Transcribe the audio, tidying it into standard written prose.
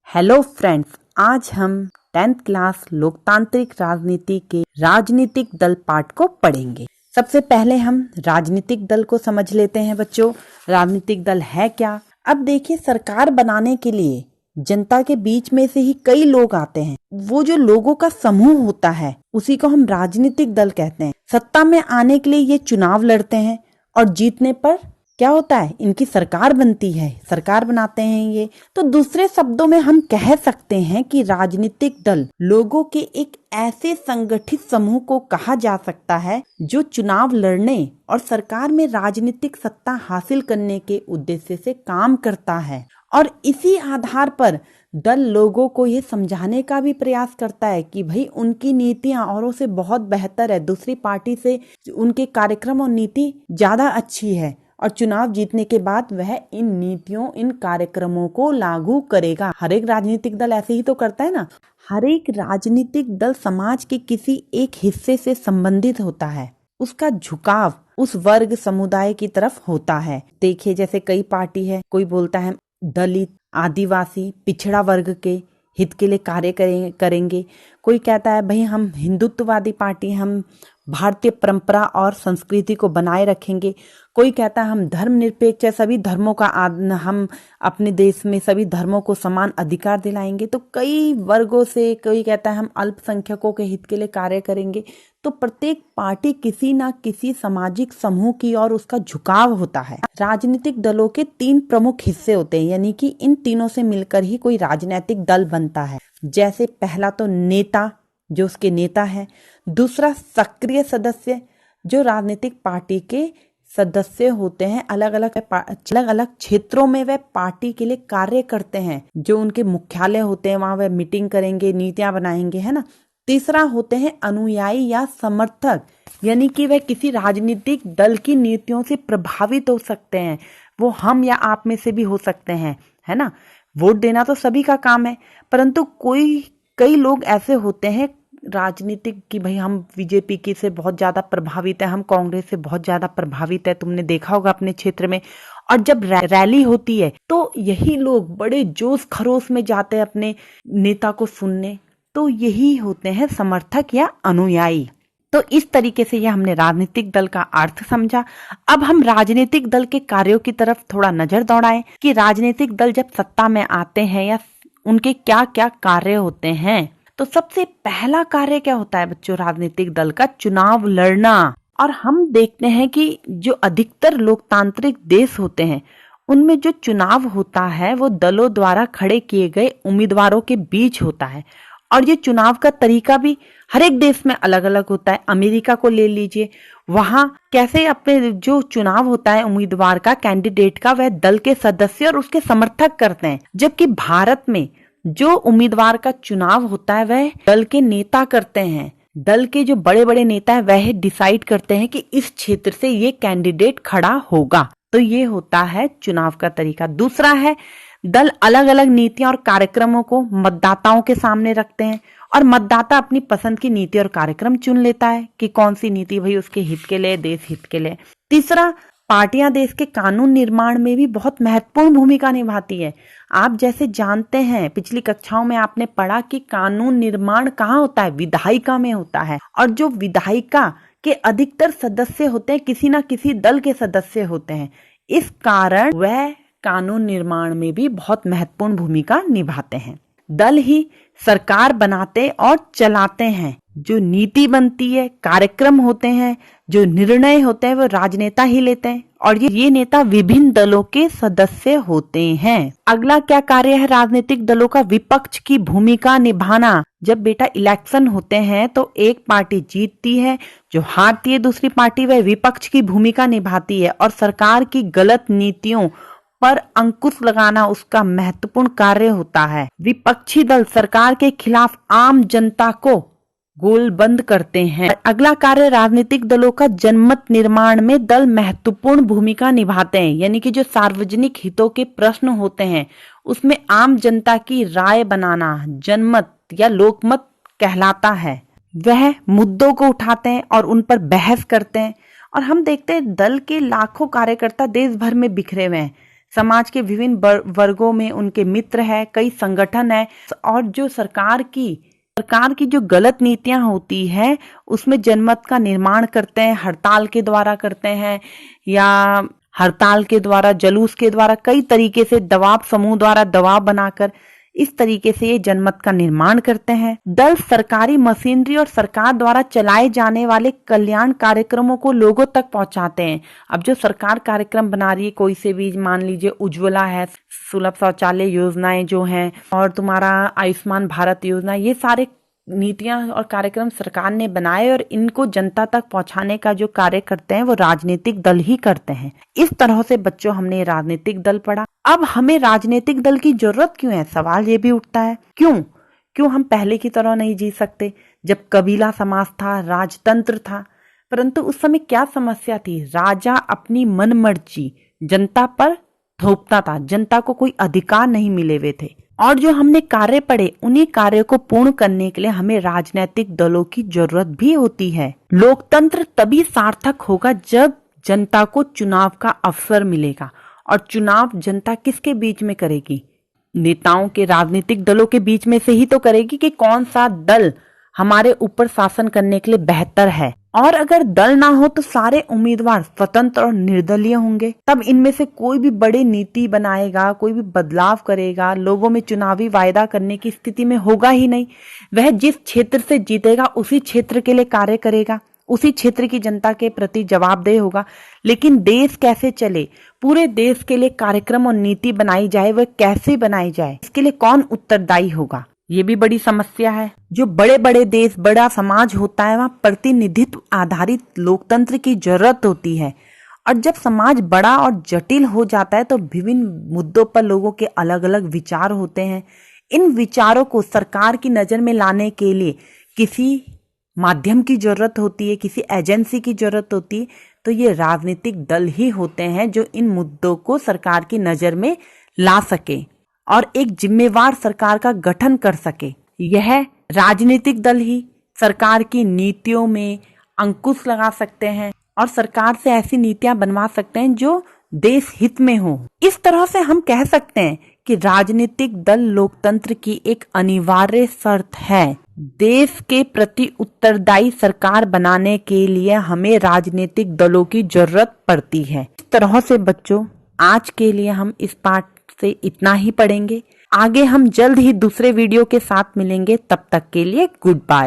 Hello friends, आज हम 10th class लोकतांत्रिक राजनीति के राजनीतिक दल पाठ को पढ़ेंगे। सबसे पहले हम राजनीतिक दल को समझ लेते हैं बच्चों। राजनीतिक दल है क्या? अब देखिए, सरकार बनाने के लिए जनता के बीच में से ही कई लोग आते हैं। वो जो लोगों का समूह होता है उसी को हम राजनीतिक दल कहते हैं। सत्ता में आने के लिए ये चुनाव लड़ते हैं और जीतने पर क्या होता है, इनकी सरकार बनती है, सरकार बनाते हैं ये। तो दूसरे शब्दों में हम कह सकते हैं कि राजनीतिक दल लोगों के एक ऐसे संगठित समूह को कहा जा सकता है जो चुनाव लड़ने और सरकार में राजनीतिक सत्ता हासिल करने के उद्देश्य से काम करता है। और इसी आधार पर दल लोगों को ये समझाने का भी प्रयास करता है कि भाई उनकी नीतियां औरों से बहुत बेहतर है, दूसरी पार्टी से उनके कार्यक्रम और नीति ज्यादा अच्छी है और चुनाव जीतने के बाद वह इन नीतियों, इन कार्यक्रमों को लागू करेगा। हर एक राजनीतिक दल ऐसे ही तो करता है ना। हर एक राजनीतिक दल समाज के किसी एक हिस्से से संबंधित होता है, उसका झुकाव उस वर्ग समुदाय की तरफ होता है। देखिए, जैसे कई पार्टी है, कोई बोलता है दलित, आदिवासी, पिछड़ा वर्ग के हित के लिए कार्य करेंगे। कोई कहता है भाई हम हिंदुत्ववादी पार्टी, हम भारतीय परंपरा और संस्कृति को बनाए रखेंगे। कोई कहता है हम धर्मनिरपेक्ष है, सभी धर्मों का हम अपने देश में सभी धर्मों को समान अधिकार दिलाएंगे। तो कई वर्गों से कोई कहता है हम अल्पसंख्यकों के हित के लिए कार्य करेंगे। तो प्रत्येक पार्टी किसी ना किसी सामाजिक समूह की ओर उसका झुकाव होता है। राजनीतिक दलों के 3 प्रमुख हिस्से होते हैं, यानी कि इन तीनों से मिलकर ही कोई राजनीतिक दल बनता है। जैसे पहला तो नेता, जो उसके नेता है। दूसरा सक्रिय सदस्य, जो राजनीतिक पार्टी के सदस्य होते हैं, अलग अलग क्षेत्रों में वह पार्टी के लिए कार्य करते हैं। जो उनके मुख्यालय होते हैं वहां वह मीटिंग करेंगे, नीतियां बनाएंगे, है ना। तीसरा होते हैं अनुयायी या समर्थक, यानी कि वह किसी राजनीतिक दल की नीतियों से प्रभावित हो सकते हैं। वो हम या आप में से भी हो सकते हैं, है ना। वोट देना तो सभी का काम है, परंतु कई लोग ऐसे होते हैं राजनीतिक कि भाई हम बीजेपी की से बहुत ज्यादा प्रभावित है, हम कांग्रेस से बहुत ज्यादा प्रभावित है। तुमने देखा होगा अपने क्षेत्र में। और जब रैली होती है तो यही लोग बड़े जोश खरोश में जाते हैं अपने नेता को सुनने। तो यही होते हैं समर्थक या अनुयायी। तो इस तरीके से यह हमने राजनीतिक दल का अर्थ समझा। अब हम राजनीतिक दल के कार्यों की तरफ थोड़ा नजर दौड़ाएं कि राजनीतिक दल जब सत्ता में आते हैं या उनके क्या क्या कार्य होते हैं। तो सबसे पहला कार्य क्या होता है बच्चों राजनीतिक दल का? चुनाव लड़ना। और हम देखते हैं कि जो अधिकतर लोकतांत्रिक देश होते हैं उनमें जो चुनाव होता है वो दलों द्वारा खड़े किए गए उम्मीदवारों के बीच होता है। और ये चुनाव का तरीका भी हर एक देश में अलग अलग होता है। अमेरिका को ले लीजिए, वहां कैसे अपने जो चुनाव होता है उम्मीदवार का, कैंडिडेट का, वह दल के सदस्य और उसके समर्थक करते हैं। जबकि भारत में जो उम्मीदवार का चुनाव होता है वह दल के नेता करते हैं। दल के जो बड़े बड़े नेता है वह डिसाइड करते हैं कि इस क्षेत्र से ये कैंडिडेट खड़ा होगा। तो ये होता है चुनाव का तरीका। दूसरा है दल अलग अलग नीतियां और कार्यक्रमों को मतदाताओं के सामने रखते हैं और मतदाता अपनी पसंद की नीति और कार्यक्रम चुन लेता है कि कौन सी नीति भाई उसके हित के लिए, देश हित के लिए। तीसरा, पार्टियां देश के कानून निर्माण में भी बहुत महत्वपूर्ण भूमिका निभाती है। आप जैसे जानते हैं, पिछली कक्षाओं में आपने पढ़ा कि कानून निर्माण कहाँ होता है? विधायिका में होता है। और जो विधायिका के अधिकतर सदस्य होते हैं किसी ना किसी दल के सदस्य होते हैं। इस कारण वह कानून निर्माण में भी बहुत महत्वपूर्ण भूमिका निभाते हैं। दल ही सरकार बनाते और चलाते हैं। जो नीति बनती है, कार्यक्रम होते हैं, जो निर्णय होते हैं वो राजनेता ही लेते हैं और ये नेता विभिन्न दलों के सदस्य होते हैं। अगला क्या कार्य है राजनीतिक दलों का? विपक्ष की भूमिका निभाना। जब बेटा इलेक्शन होते हैं तो एक पार्टी जीतती है, जो हारती है दूसरी पार्टी वह विपक्ष की भूमिका निभाती है और सरकार की गलत नीतियों पर अंकुश लगाना उसका महत्वपूर्ण कार्य होता है। विपक्षी दल सरकार के खिलाफ आम जनता को गोलबंद करते हैं। अगला कार्य राजनीतिक दलों का जनमत निर्माण में दल महत्वपूर्ण भूमिका निभाते हैं, यानी कि जो सार्वजनिक हितों के प्रश्न होते हैं उसमें आम जनता की राय बनाना जनमत या लोकमत कहलाता है। वह मुद्दों को उठाते हैं और उन पर बहस करते हैं। और हम देखते हैं दल के लाखों कार्यकर्ता देश भर में बिखरे हुए हैं। समाज के विभिन्न वर्गों में उनके मित्र है, कई संगठन है, और जो सरकार की जो गलत नीतियां होती है उसमें जनमत का निर्माण करते हैं, हड़ताल के द्वारा करते हैं, या हड़ताल के द्वारा, जुलूस के द्वारा, कई तरीके से दबाव, समूह द्वारा दबाव बनाकर इस तरीके से ये जनमत का निर्माण करते हैं। दल सरकारी मशीनरी और सरकार द्वारा चलाए जाने वाले कल्याण कार्यक्रमों को लोगों तक पहुंचाते हैं। अब जो सरकार कार्यक्रम बना रही है, कोई से भी, मान लीजिए उज्ज्वला है, सुलभ शौचालय योजनाएं जो हैं, और तुम्हारा आयुष्मान भारत योजना, ये सारे नीतियां और कार्यक्रम सरकार ने बनाए और इनको जनता तक पहुंचाने का जो कार्य करते हैं वो राजनीतिक दल ही करते हैं। इस तरह से बच्चों हमने राजनीतिक दल पढ़ा। अब हमें राजनीतिक दल की जरूरत क्यों है, सवाल ये भी उठता है, क्यों हम पहले की तरह नहीं जी सकते जब कबीला समाज था, राजतंत्र था। परंतु उस समय क्या समस्या थी, राजा अपनी मनमर्जी जनता पर थोपता था, जनता को कोई अधिकार नहीं मिले हुए थे। और जो हमने कार्य पढ़े उन्हीं कार्यों को पूर्ण करने के लिए हमें राजनीतिक दलों की जरूरत भी होती है। लोकतंत्र तभी सार्थक होगा जब जनता को चुनाव का अवसर मिलेगा, और चुनाव जनता किसके बीच में करेगी, नेताओं के, राजनीतिक दलों के बीच में से ही तो करेगी कि कौन सा दल हमारे ऊपर शासन करने के लिए बेहतर है। और अगर दल ना हो तो सारे उम्मीदवार स्वतंत्र और निर्दलीय होंगे, तब इनमें से कोई भी बड़ी नीति बनाएगा, कोई भी बदलाव करेगा, लोगों में चुनावी वायदा करने की स्थिति में होगा ही नहीं। वह जिस क्षेत्र से जीतेगा उसी क्षेत्र के लिए कार्य करेगा, उसी क्षेत्र की जनता के प्रति जवाबदेह होगा। लेकिन देश कैसे चले, पूरे देश के लिए कार्यक्रम और नीति बनाई जाए, वह कैसे बनाई जाए, इसके लिए कौन उत्तरदायी होगा, ये भी बड़ी समस्या है। जो बड़े बड़े देश, बड़ा समाज होता है, वहाँ प्रतिनिधित्व आधारित लोकतंत्र की जरूरत होती है। और जब समाज बड़ा और जटिल हो जाता है तो विभिन्न मुद्दों पर लोगों के अलग अलग विचार होते हैं। इन विचारों को सरकार की नजर में लाने के लिए किसी माध्यम की जरूरत होती है, किसी एजेंसी की जरूरत होती है। तो ये राजनीतिक दल ही होते हैं जो इन मुद्दों को सरकार की नजर में ला सके और एक जिम्मेवार सरकार का गठन कर सके। यह राजनीतिक दल ही सरकार की नीतियों में अंकुश लगा सकते हैं और सरकार से ऐसी नीतियां बनवा सकते हैं जो देश हित में हो। इस तरह से हम कह सकते हैं कि राजनीतिक दल लोकतंत्र की एक अनिवार्य शर्त है। देश के प्रति उत्तरदायी सरकार बनाने के लिए हमें राजनीतिक दलों की जरूरत पड़ती है। इस तरह से बच्चों, आज के लिए हम इस पाठ से इतना ही पढ़ेंगे। आगे हम जल्द ही दूसरे वीडियो के साथ मिलेंगे। तब तक के लिए गुड बाय।